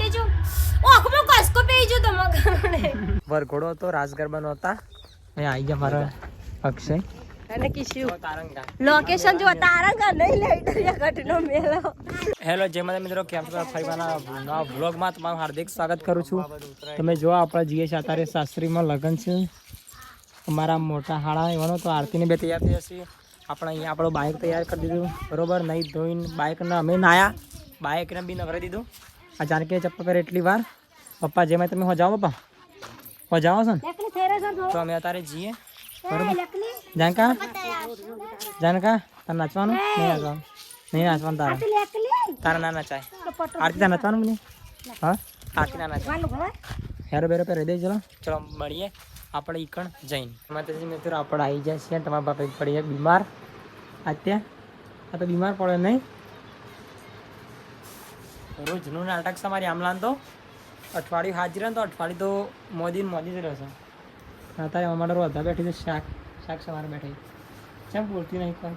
દેજો ઓ આખો કસકો પેઈ જો તમારે વરઘોડો તો રાસ ગરબાનો હતા અહીંયા આવી ગયા મારા અક્ષય અને કિસ્યુ તારંગા લોકેશન જો તારંગા નહીં લેટરિયા ઘટનો મેલો હેલો જય માતા મિત્રો કેમ છો ફરીવાના નવા વ્લોગમાં તમારું હાર્દિક સ્વાગત કરું છું તમે જો આપણા જીએ છે અત્યારે શાસ્ત્રીમાં લગ્ન છે અમારા મોટા હાડા એવાનો તો આરતીને બે તૈયાર થઈ જશે આપણે અહીંયા આપણું બાઇક તૈયાર કરી દીધું બરોબર નહીં ધોઈને બાઇકને અમે નાયા બાઇકને બી નવરાઈ દીધું આ જાનકી ચપ્પલ પર એટલી વાર પપ્પા જેમાં તમે હો જાઓ પપ્પા હો જાઓ છો ને તો અમે અત્યારે જઈએ બરોબર જાનકા જાનકા તારે નાચવાનું નહીં નાચવાનું તારે ના નચાય આરતી તારે નચવાનું નહીં હા આરતી ના નચાય હેરો બેરો પહેરી દે ચલો મળીએ આપણે ઈકણ જઈને માતાજી મિત્રો આપણે આવી જાય છે તમારા બાપા પડી જાય બીમાર અત્યારે આ તો બીમાર પડે નહીં રોજનું નાટક છે મારી આમલાન તો અઠવાડિયું હાજર તો અઠવાડિયું તો મોદી જ રહેશે અત્યારે અમારે રોધા બેઠી છે શાક સવારે બેઠી કેમ બોલતી નહીં કોઈ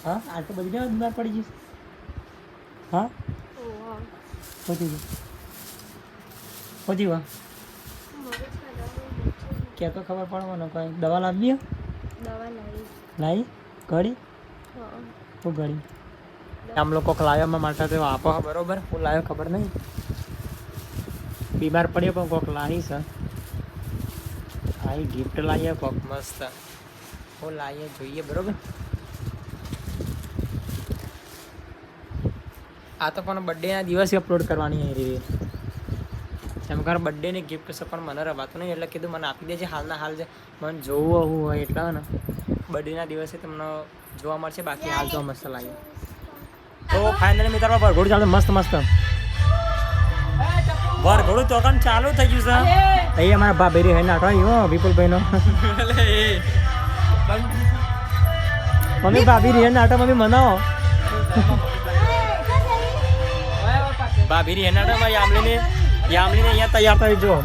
હા આ તો બધી ને બીમાર પડી જઈશ હા પહોંચી વા ક્યાં તો ખબર પડવાનો કોઈ દવા લાવી લાવી ઘડી હું ઘડી આમ લોકો લાવ્યામાં માટે તો આપો બરોબર હું લાવ્યો ખબર નહીં બીમાર પડ્યો પણ કોઈક લાવી છે આવી ગિફ્ટ લાવીએ કોક મસ્ત હું લાવીએ જોઈએ બરોબર આ તો પણ બર્થડેના દિવસે અપલોડ કરવાની આવી રહી એમ કારણ બર્થડેની ગિફ્ટ છે પણ મને રવાતું નહીં એટલે કીધું મને આપી દેજે હાલના હાલ છે મને જોવું હું હોય એટલા ને બર્થડેના દિવસે તમને જોવા મળશે બાકી હાલ તો મસ્ત લાગે તો ફાઇનલી મિત્રો વરઘોડું ચાલુ મસ્ત વરઘોડું ચોકન ચાલુ થઈ ગયું છે અહીં અમારા ભાભેરી હોય નાટો વિપુલભાઈનો મમ્મી ભાભી રિયન નાટો મમ્મી મનાવો ભાભી રિયન નાટો યામલીને અહીંયા તૈયાર થઈ જો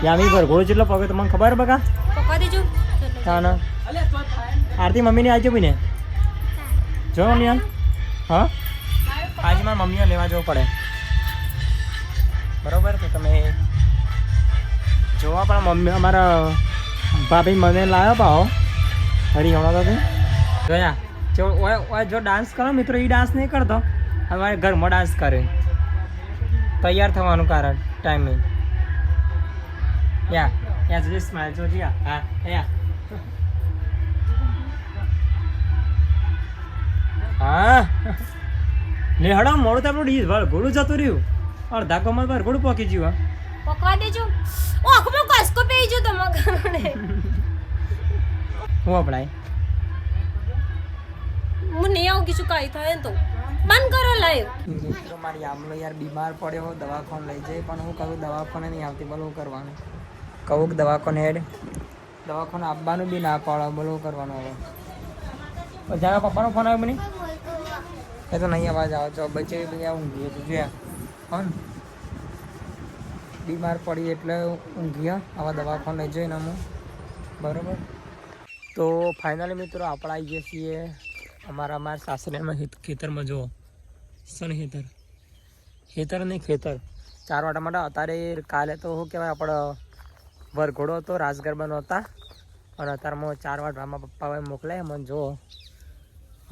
યામી વરઘોડું જેટલો પગે તો મને ખબર બકા પકા દેજો ના આરતી મમ્મીને આવજો બીને જો મમ્મી હા આજે મારા મમ્મીને લેવા જવું પડે બરોબર તો તમે જોવા પણ મમ્મી અમારા ભાભી મને લાવ્યો પાઓ હરી હમણાં તો જોયા જો ડાન્સ કરો મિત્રો એ ડાન્સ નહીં કરતો અમારે ઘરમાં ડાન્સ કરે તૈયાર થવાનું કારણ ટાઈમ નહીં યા જુદી સ્માઇલ જો જી હા યા હા લે હડો મોડું તો આપણું ડીઝ ઘોડું જતું રહ્યું અડધા કમર પર ઘોડું પોકી જ્યું પકવા દેજો ઓ આખો કસકો પેઈ જો તમારે હું અપડાય હું નહીં આવું કીધું કાંઈ થાય ને તો બંધ કરો લાઈવ મિત્રો મારી આમલો યાર બીમાર પડ્યો દવાખાને લઈ જાય પણ હું કહું દવાખાને નહીં આવતી બોલો કરવાનું કહું કે દવાખાને હેડ દવાખાને આવવાનું બી ના પાડો બોલો કરવાનું હવે જાણે પપ્પાનો ફોન આવ્યો મને એ તો નહીં અવાજ આવે છો બચે બધા ઊંઘી હતું જોયા હા બીમાર પડી એટલે ઊંઘી આવા દવાખાને લઈ જઈને હું બરાબર તો ફાઇનલી મિત્રો આપણે આવી જઈએ છીએ અમારા સાસરીમાં ખેતરમાં જુઓ સન ખેતર નહીં ખેતર 4 વાટા માટે અત્યારે કાલે તો શું કહેવાય આપણે વરઘોડો હતો રાસ ગરબાનો હતા અને અત્યારમાં 4 વાટવામાં પપ્પા ભાઈ મોકલાય મને જુઓ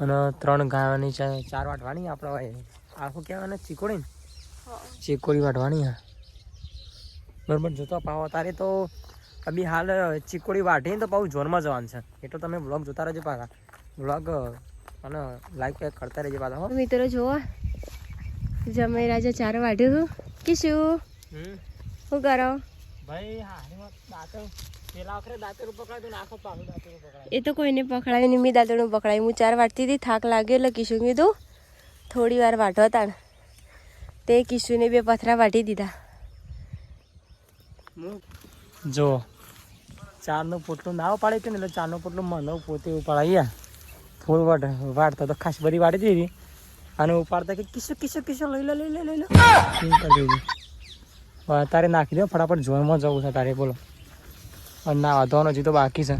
અને 3 ગાવાની છે 4 વાટવાની આપણે ભાઈ આખું કહેવાય ને ચીકોડી વાટવાની હા બરાબર જોતો પાવો તારે તો અભી હાલ ચીકોડી વાટીને તો પાછું ઝોનમાં જવાનું છે એટલો તમે વ્લોગ જોતા રહેજો પાછા વ્લોગ અને લાઈક કરતા રહેજો પાછા મિત્રો જોવા જમાઈ રાજા 4 વાટ્યું કે શું શું કરો ભાઈ પેલા વખતે દાંતેરું પકડાયું આખો પાછું દાંતેરું પકડાય એ તો કોઈને પકડાય નહીં મેં દાંતેરું પકડાય હું 4 વાટતી હતી થાક લાગ્યો એટલે કિશુ કીધું થોડી વાર વાટો હતા તે કિશુને 2 પથરા વાટી દીધા જો 4નું પોટલું ના પાડે છે ને એટલે 4નું પોટલું મને પોતે ઉપાડાય ફૂલ વાટતા તો ખાસ બધી વાટી દીધી અને ઉપાડતા કે કિશો લઈ લે કરી દીધી તારે નાખી દો ફટાફટ ઝોનમાં જવું છે તારે બોલો અને ના વાંધવાનો હજી તો બાકી છે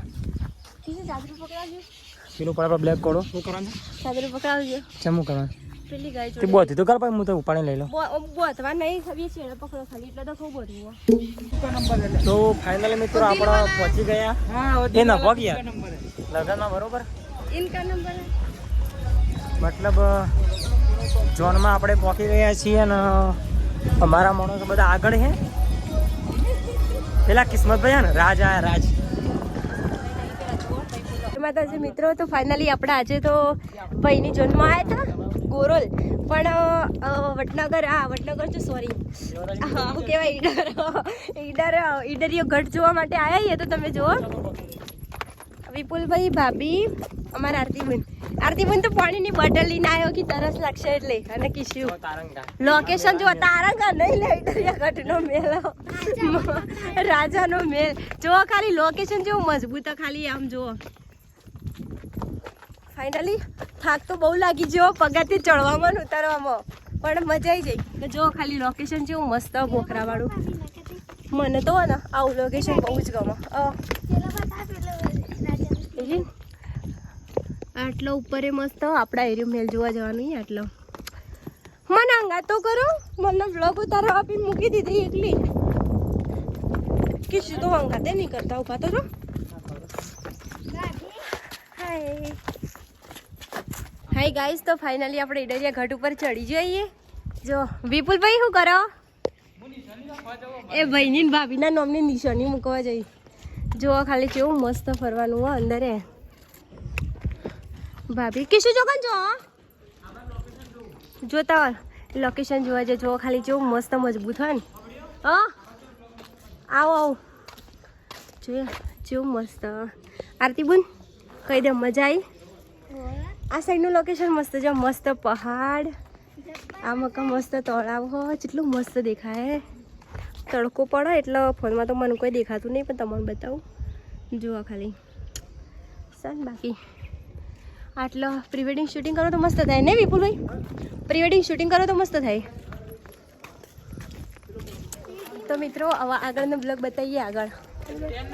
પેલું ફટાફટ બ્લેક કોડો શું કરવાનું ચાદર પકડાવજો ચમું કરવાનું પેલી ગાય તે જોડે બોધી તો કર ભાઈ હું તો ઉપાડી લઈ લઉં બોધવા નહીં ખબર છેડો પકડો ખાલી એટલે તો ખૂબ બોધવું તો ફાઇનલી મિત્રો આપણે પહોંચી ગયા એ ન ગયા લગનમાં બરોબર ઇનકા નંબર મતલબ ઝોનમાં આપણે પહોંચી રહ્યા છીએ અને અમારા માણસો બધા આગળ છે પેલા કિસ્મતભાઈ હે ને રાજ આયા રાજ માતાજી મિત્રો તો ફાઇનલી આપણે આજે તો ભાઈની જોનમાં આવ્યા હતા ગોરોલ પણ વડનગર વડનગર તો સોરી શું કહેવાય ઈડરીયો ગઢ જોવા માટે આવ્યા છીએ તો તમે જુઓ વિપુલભાઈ ભાભી અમારા આરતીબેન તો પાણીની બોટલ લઈને આવ્યો કે તરસ લાગશે એટલે અને કીશું લોકેશન જો તારંગા નહીં લે ઈડરીયા ગઢનો મેલ રાજાનો મેલ જો ખાલી લોકેશન જેવું મજબૂત ખાલી આમ જુઓ ફાઇનલી થાક તો બહુ લાગી ગયો પગારથી ચડવામાં ને ઉતારવામાં પણ મજા આવી જાય જો ખાલી લોકેશન જેવું મસ્ત બોખરાવાળું મને તો ને આવું લોકેશન બહુ જ ગમે આટલો ઉપર મસ્ત આપણા એરિયો મેલ જોવા જવાનું આટલો મને અંગા તો કરો મને બ્લોગ ઉતારવા આપી મૂકી દીધી એકલી કીશું તો અંગાતે નહીં કરતા ઉભા તો જો હાય ગાઈસ તો ફાઇનલી આપણે ઈડરિયા ઘાટ ઉપર ચડી જઈએ જો વિપુલભાઈ શું કરો એ ભાઈની ભાભીના નામની નિશાની મૂકવા જઈ જો ખાલી કેવું મસ્ત ફરવાનું હોય અંદર ભાભી કીશું જો જો જોતા લોકેશન જોવા જાય જો ખાલી કેવું મસ્ત મજબૂત હોય ને આવો જોઈએ કેવું મસ્ત આરતી બુન કહી દે મજા આવી આ સાઈડનું લોકેશન મસ્ત છે મસ્ત પહાડ આ મકા મસ્ત તળાવ હોય કેટલું મસ્ત દેખાય તડકો પડે એટલે ફોનમાં તો મને કોઈ દેખાતું નહીં પણ તમને બતાવું જુઓ ખાલી સન બાકી આટલો પ્રી વેડિંગ શૂટિંગ કરો તો મસ્ત થાય ને વિપુલભાઈ પ્રી વેડિંગ શૂટિંગ કરો તો મસ્ત થાય તો મિત્રો હવે આગળનો બ્લોગ બતાવીએ આગળ